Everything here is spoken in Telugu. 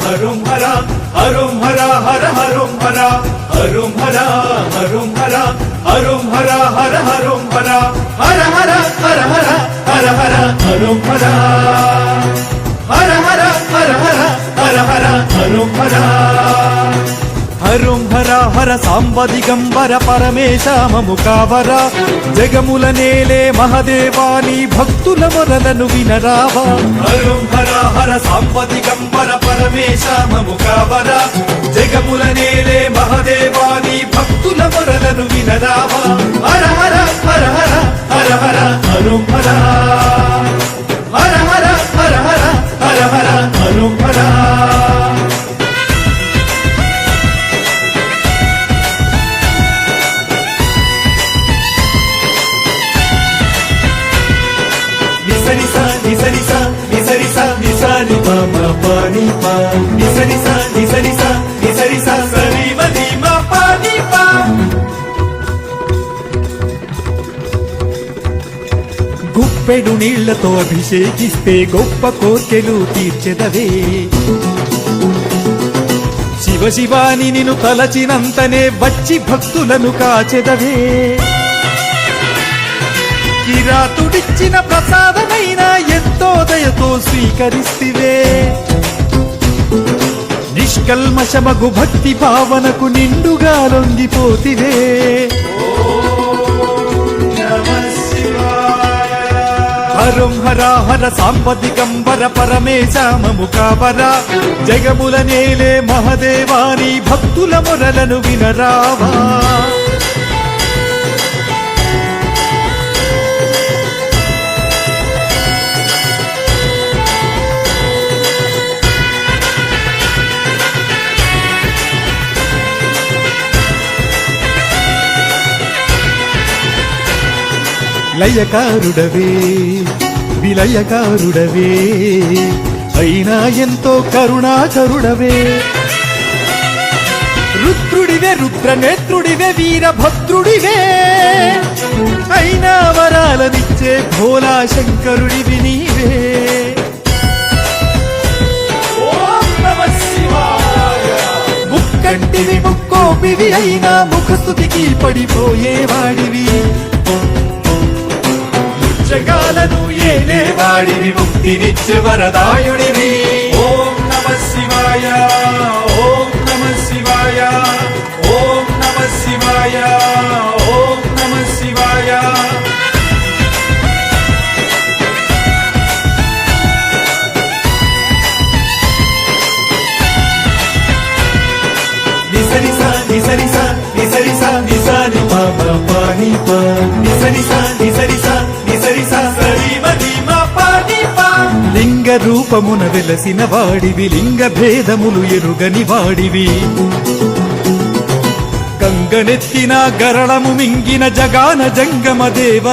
హరుం హర హరుం హర హర హరుం హర హరుం హర హరుం హర హరుం హర హర హరుం హర హర హర హర హర హర హర హరుం హర హర హర హర హర హర హర హరుం హర హరుం హర హర సాంబ దిగంబర పరమేశ మము కావర జగముల నేలే మహదేవాని భక్తుల మొరలను వినరావా హరుం హర హర సాంబ దిగంబర పరమేశ మము కావర జగముల నేలే మహదేవాని భక్తుల మొరలను వినరావా హర హర హర హర హర హర హరుం హర హర హర హర హర హర హర హరుం హర నిసరిసా నిసరిసా నిసరిసా నిసాని పామ పాని పా నిసరిసా నిసరిసా నిసరిసా సరి మది మా పాని పా గుప్పెడు నీళ్లతో అభిషేకిస్తే గొప్ప కోర్కెలు తీర్చెదవే శివ శివాని నిన్ను తలచినంతనే వచ్చి భక్తులను కాచెదవే కిరాతుడిచ్చిన ప్రసాదమైన ఎంతో దయతో స్వీకరిస్తివే నిష్కల్మషమగు భక్తి భావనకు నిండుగా లొంగిపోతివే హరుం హర హర సాంబ దిగంబర పరమేశ మము కావర జగముల నేలే మహదేవాని భక్తుల మొరలను వినరావా లయకారుడవే విలయకారుడవే అయినా ఎంతో కరుణాకరుడవే రుద్రుడివే రుద్రనేత్రుడివే వీరభద్రుడివే అయినా వరాలనిచ్చే భోలా శంకరుడివి నీవే ముక్కంటివి ముక్కోపివి అయినా ముఖస్తుతికి పడిపోయేవాడివి జగాలను ఏలేవాడివి ముక్తినిచ్చే వరదాయుడివి ఓం నమః శివాయ ఓం నమః శివాయ ఓం నమః శివాయ ఓం నమః శివాయ నిసరిసా నిసరిసా నిసరిసా నిసాని పామ పాని పా నిసరిసా నిసరిసా నిసరిసా సరి మది మా పాని పా లింగ రూపమున వెలసిన వాడివి లింగ భేదములు ఎరుగని వాడివి గంగనెత్తిన గరళము మింగిన జగాన జంగమ దేవర